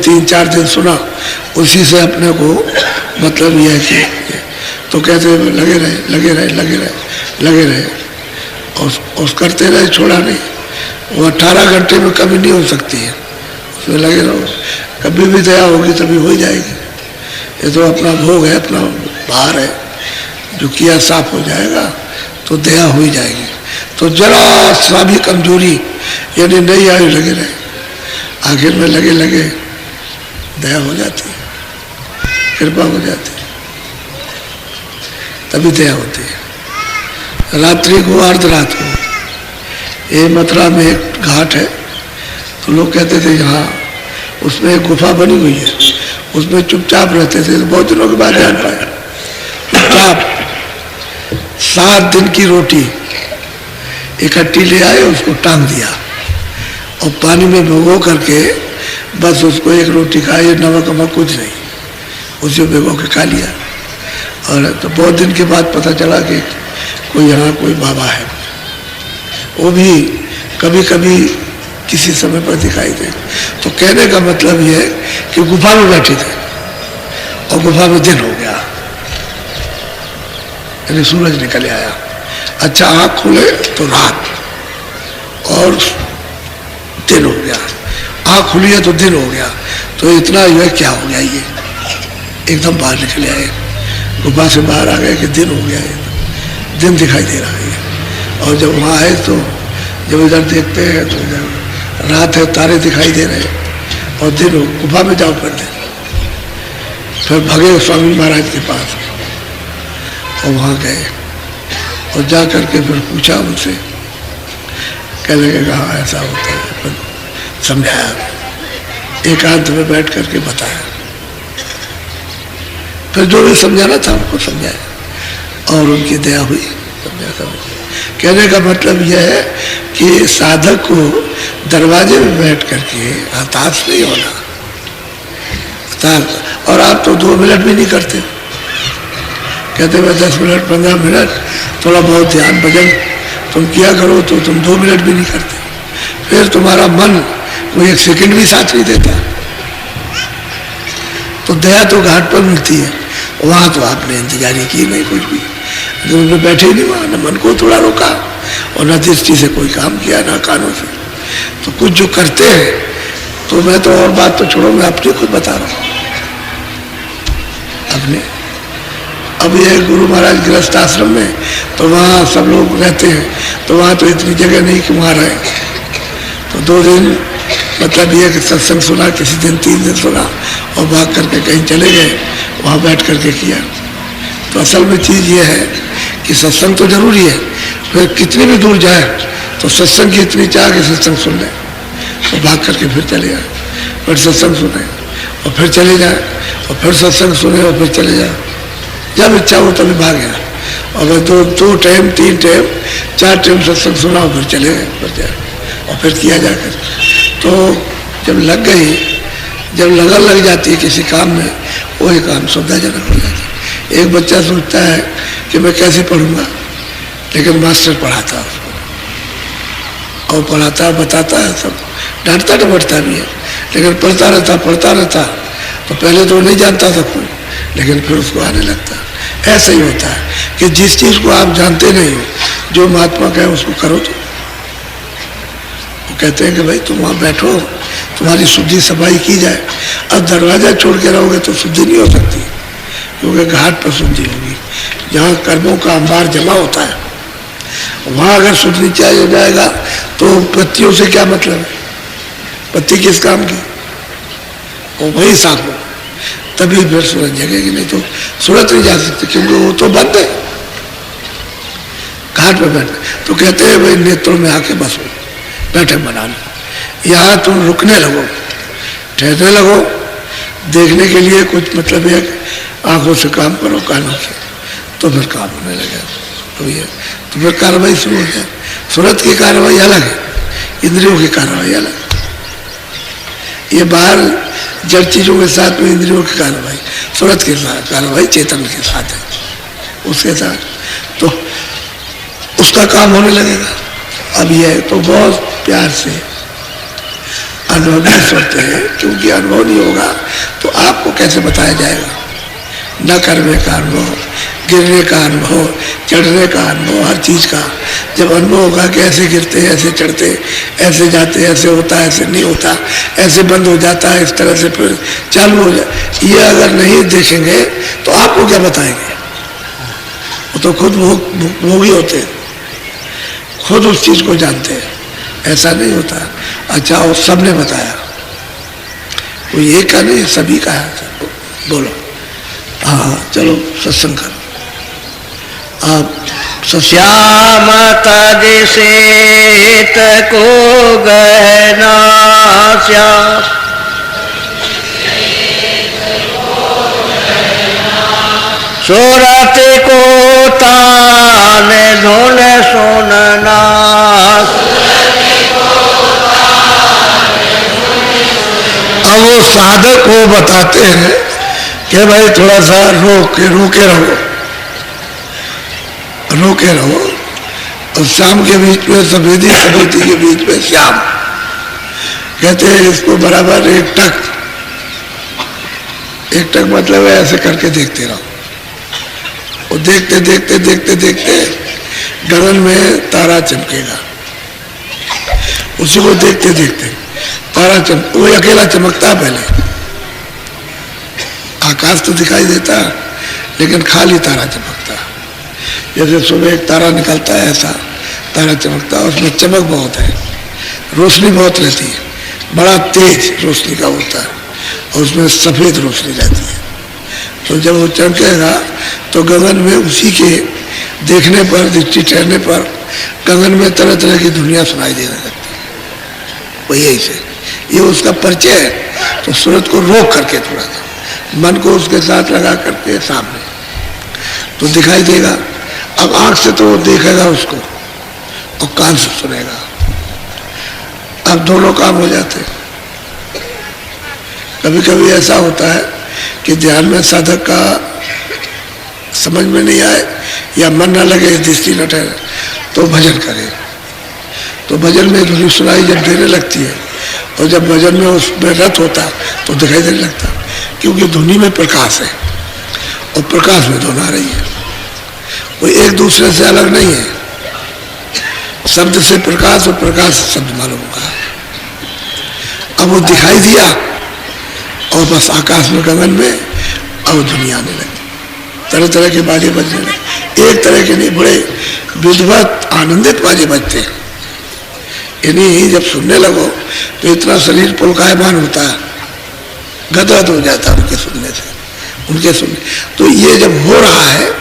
3-4 दिन सुना, उसी से अपने को मतलब यह कि तो कहते लगे रहे लगे रहे लगे रहे लगे रहे और करते रहे, छोड़ा नहीं। वो 18 घंटे में कभी नहीं हो सकती है, उसमें लगे रहो, कभी भी दया होगी तभी हो जाएगी। ये तो अपना भोग है, अपना भार है, जो किया साफ हो जाएगा तो दया हो ही जाएगी। तो जरा सा भी कमजोरी यानी नहीं आई, लगे रहे, आखिर में लगे लगे दया हो जाती है, कृपा हो जाती है, तभी दया होती है। रात्रि को अर्धरात को ये मथुरा में एक घाट है, तो लोग कहते थे यहाँ उसमें एक गुफा बनी हुई है, उसमें चुपचाप रहते थे। तो बहुत दिनों के बाद जान पाए, चुपचाप 7 दिन की रोटी इकट्ठी ले आए, उसको टांग दिया और पानी में भिगो करके बस उसको एक रोटी खाई, नमक वमक कुछ नहीं, उसे भिगो के खा लिया। और तो बहुत दिन के बाद पता चला कि कोई यहाँ कोई बाबा है, वो भी कभी कभी किसी समय पर दिखाई दे। तो कहने का मतलब ये है कि गुफा में बैठे थे और गुफा में दिन हो गया, यानी सूरज निकल आया। अच्छा, आँख खुले तो रात और दिन हो गया, आँख खुली है तो दिन हो गया। तो इतना जो है क्या हो गया, ये एकदम बाहर निकले आए, गुफा से बाहर आ गए कि दिन हो गया, दिन दिखाई दे रहा है। और जब वहाँ आए तो जब इधर देखते हैं तो इधर रात है, तारे दिखाई दे रहे हैं और दिन हो, गुफा में जाओ फिर दिन। फिर भगे स्वामी महाराज के पास और वहाँ गए और जा करके फिर पूछा उनसे, कहने लगे हाँ ऐसा होता है। फिर समझाया, एकांत में बैठ करके बताया, फिर जो भी समझाना था उनको समझाया और उनकी दया हुई, समझा। कहने का मतलब यह है कि साधक को दरवाजे में बैठ करके हताश नहीं होना। और आप तो 2 मिनट भी नहीं करते, कहते मैं 10 मिनट 15 मिनट थोड़ा बहुत ध्यान भजन तुम किया करो, तो तुम 2 मिनट भी नहीं करते। फिर तुम्हारा मन कोई 1 सेकंड भी साथ नहीं देता। तो दया तो घाट पर मिलती है, वहाँ तो आपने इंतजारी की नहीं कुछ भी, तो बैठे ही नहीं वहाँ, न मन को थोड़ा रोका और न दृष्टि से कोई काम किया, ना कानों से। तो कुछ जो करते हैं, तो मैं तो और बात तो छोड़ो, मैं अपनी खुद बता रहा हूँ अपने। अब ये गुरु महाराज गृहस्थ आश्रम में, तो वहाँ सब लोग रहते हैं, तो वहाँ तो इतनी जगह नहीं कि वहाँ रहे। तो 2 दिन मतलब ये कि सत्संग सुना, किसी दिन 3 दिन सुना और भाग करके कहीं चले गए, वहाँ बैठ करके किया। तो असल में चीज़ ये है कि सत्संग तो जरूरी है, फिर कितनी भी दूर जाए तो सत्संग की इतनी चाह कि सत्संग सुन लें, तो भाग करके फिर चले जाए, फिर सत्संग सुने और फिर चले जाए और फिर सत्संग सुने और फिर चले जाए। जब इच्छा हो तभी भाग गया, और 2 टाइम 3 टाइम 4 टाइम सत्संग सुना और फिर चले गए, फिर जाए और फिर किया जाकर। तो जब लग गई, जब लगन लग जाती है किसी काम में, वही काम सुविधाजनक हो जाता है। एक बच्चा सोचता है कि मैं कैसे पढ़ूंगा, लेकिन मास्टर पढ़ाता है उसको और पढ़ाता बताता है, सब डांटता डपटता भी है, लेकिन पढ़ता रहता। तो पहले तो नहीं जानता था कोई, लेकिन फिर उसको आने लगता। ऐसा ही होता है कि जिस चीज़ को आप जानते नहीं हो, जो महात्मा कहे उसको करो। तो वो कहते हैं कि भाई तुम वहाँ बैठो, तुम्हारी शुद्धि सफाई की जाए। अब दरवाजा छोड़ के रहोगे तो शुद्धि नहीं हो सकती, क्योंकि घाट पर शुद्धि होगी, जहाँ कर्मों का अंबार जमा होता है। वहाँ अगर शुद्ध नीचे हो जाएगा तो पत्तियों से क्या मतलब है, पत्ती किस काम की, वो वही साफ हो, तभी फिर सूरज जगेगी, नहीं तो सूरज नहीं जा सकती, क्योंकि वो तो बंद है घाट पर बैठ। तो कहते हैं भाई नेत्रों में आके बसो, बैठक बना लो, यहाँ तुम रुकने लगो, ठहरने लगो, देखने के लिए कुछ मतलब है, आंखों से काम करो, कानों से, तो फिर काम होने लगे। तो ये तो फिर कार्रवाई शुरू हो जाए। सूरत की कार्रवाई अलग है, इंद्रियों की कार्रवाई अलग। ये बाहर जड़ चीजों के साथ में इंद्रियों की कार्रवाई, सूरत के साथ कार्रवाई चेतन के साथ है, उसके साथ तो उसका काम होने लगेगा। अब ये तो बहुत प्यार से अनुभव नहीं सुनते हैं, क्योंकि अनुभव नहीं होगा तो आपको कैसे बताया जाएगा। न करने का अनुभव, गिरने का अनुभव, चढ़ने का अनुभव, हर चीज़ का जब अनुभव होगा कि ऐसे गिरते हैं, ऐसे चढ़ते, ऐसे जाते, ऐसे होता, ऐसे नहीं होता, ऐसे बंद हो जाता है, इस तरह से फिर चालू हो जाए, ये अगर नहीं देखेंगे तो आपको क्या बताएंगे। वो तो खुद भोगी होते हैं, खुद उस चीज़ को जानते हैं, ऐसा नहीं होता। अच्छा, और सबने बताया, कोई एक का नहीं, सभी का है। बोलो, हाँ चलो सत्संग करो आप। श्याम तज सेत को गहना श्याम, सूरत को तान धुन सुनना, अब वो साधक को बताते हैं कि भाई थोड़ा सा रोके रहो, रोके रहो। और शाम के बीच में सफेदी, सफेदी के बीच में श्याम, कहते हैं इसको बराबर एक टक मतलब है ऐसे करके देखते रहो। और देखते देखते देखते देखते गगन में तारा चमकेगा, उसी को देखते देखते तारा वो अकेला चमकता पहले, आकाश तो दिखाई देता लेकिन खाली तारा चमकता। जैसे सुबह एक तारा निकलता है ऐसा तारा चमकता, उसमें चमक बहुत है, रोशनी बहुत रहती है, बड़ा तेज रोशनी का होता है, और उसमें सफ़ेद रोशनी रहती है। तो जब वो चमकेगा तो गगन में उसी के देखने पर, दृष्टि ठहरने पर गगन में तरह तरह की दुनिया सुनाई देने लगती है। वही ऐसे ये उसका परिचय है। तो सूरत को रोक करके थोड़ा सा मन को उसके साथ लगा करके सामने तो दिखाई देगा। अब आंख से तो वो देखेगा उसको और कान से सुनेगा, अब दोनों काम हो जाते। कभी कभी ऐसा होता है कि ध्यान में साधक का समझ में नहीं आए या मन न लगे, दृष्टि न ठहरे, तो भजन करे। तो भजन में धुनी सुनाई जब देने लगती है, और जब भजन में उसमें रत होता तो दिखाई देने लगता, क्योंकि धुनी में प्रकाश है और प्रकाश में धुन आ रही है, वो एक दूसरे से अलग नहीं है। शब्द से प्रकाश और प्रकाश से शब्द मालूम होगा। अब वो दिखाई दिया और बस आकाश में, गगन में, और दुनिया आने लगी, तरह तरह के बाजे बजने लगे। एक तरह के नहीं, बड़े विद्वत आनंदित बाजे बजते हैं। इन्हीं जब सुनने लगो तो इतना शरीर पुलकायमान होता है, गदगद हो जाता है उनके सुनने से, उनके सुनने। तो ये जब हो रहा है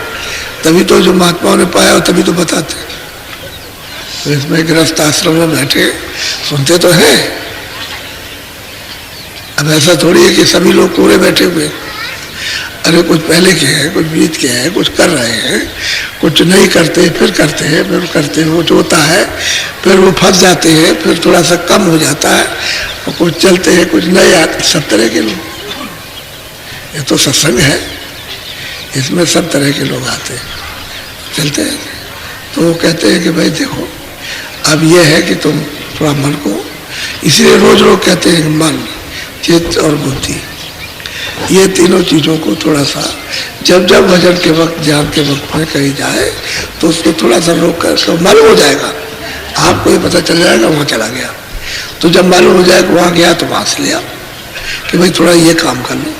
तभी तो जो महात्माओं ने पाया हो तभी तो बताते। तो इसमें गृहस्थ आश्रम में बैठे सुनते तो हैं। अब ऐसा थोड़ी है कि सभी लोग पूरे बैठे हुए, अरे कुछ पहले के हैं, कुछ बीत के हैं, कुछ कर रहे हैं, कुछ नहीं करते, फिर करते हैं, फिर करते हैं, कुछ होता है, फिर वो फंस जाते हैं, फिर थोड़ा सा कम हो जाता है, और कुछ चलते हैं, कुछ नहीं आते, सब तरह के लोग। ये तो सत्संग है, इसमें सब तरह के लोग आते हैं, चलते हैं। तो वो कहते हैं कि भाई देखो, अब ये है कि तुम थोड़ा मन को, इसलिए रोज लोग कहते हैं कि मन, चित्त और बुद्धि, ये तीनों चीज़ों को थोड़ा सा जब जब भजन के वक्त, ध्यान के वक्त में कही जाए तो उसको थोड़ा सा रोक कर तो मालूम हो जाएगा, आपको ये पता चल जाएगा वहाँ चला गया। तो जब मालूम हो जाएगा वहाँ गया तो वहाँ से लिया कि भाई थोड़ा ये काम कर लो,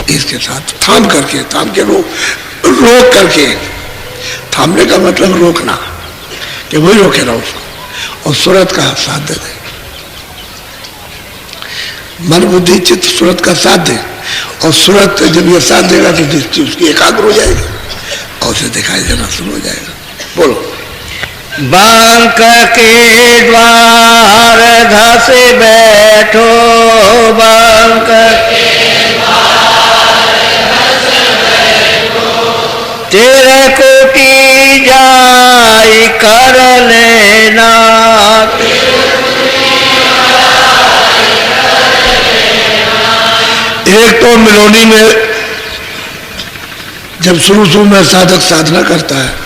इसके साथ थाम के रोक करके। थामने का मतलब रोकना, कि वही रोके रहो उसको, और सूरत का साथ दे दे। मन बुद्धि चित्त सूरत का साथ दे, और सूरत जब ये साथ देगा तो दृष्टि उसकी एकाग्र हो जाएगी और उसे दिखाई देना शुरू हो जाएगा। बोलो। बांक के द्वार धसे बैठो, बांक के द्वार धसे बैठो, तेरे कोटि जाई कर लेना। एक तो मिलोनी में जब शुरू में साधक साधना करता है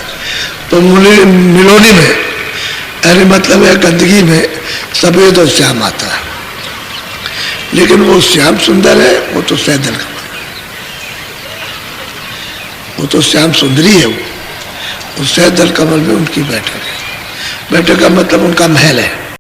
तो मिलोनी में, अरे मतलब है गंदगी में सफेद और श्याम आता है। लेकिन वो श्याम सुंदर है, वो तो सैदल कमल, वो तो श्याम सुंदरी है। वो सैदल कमल में उनकी बैठक है। बैठक का मतलब उनका महल है।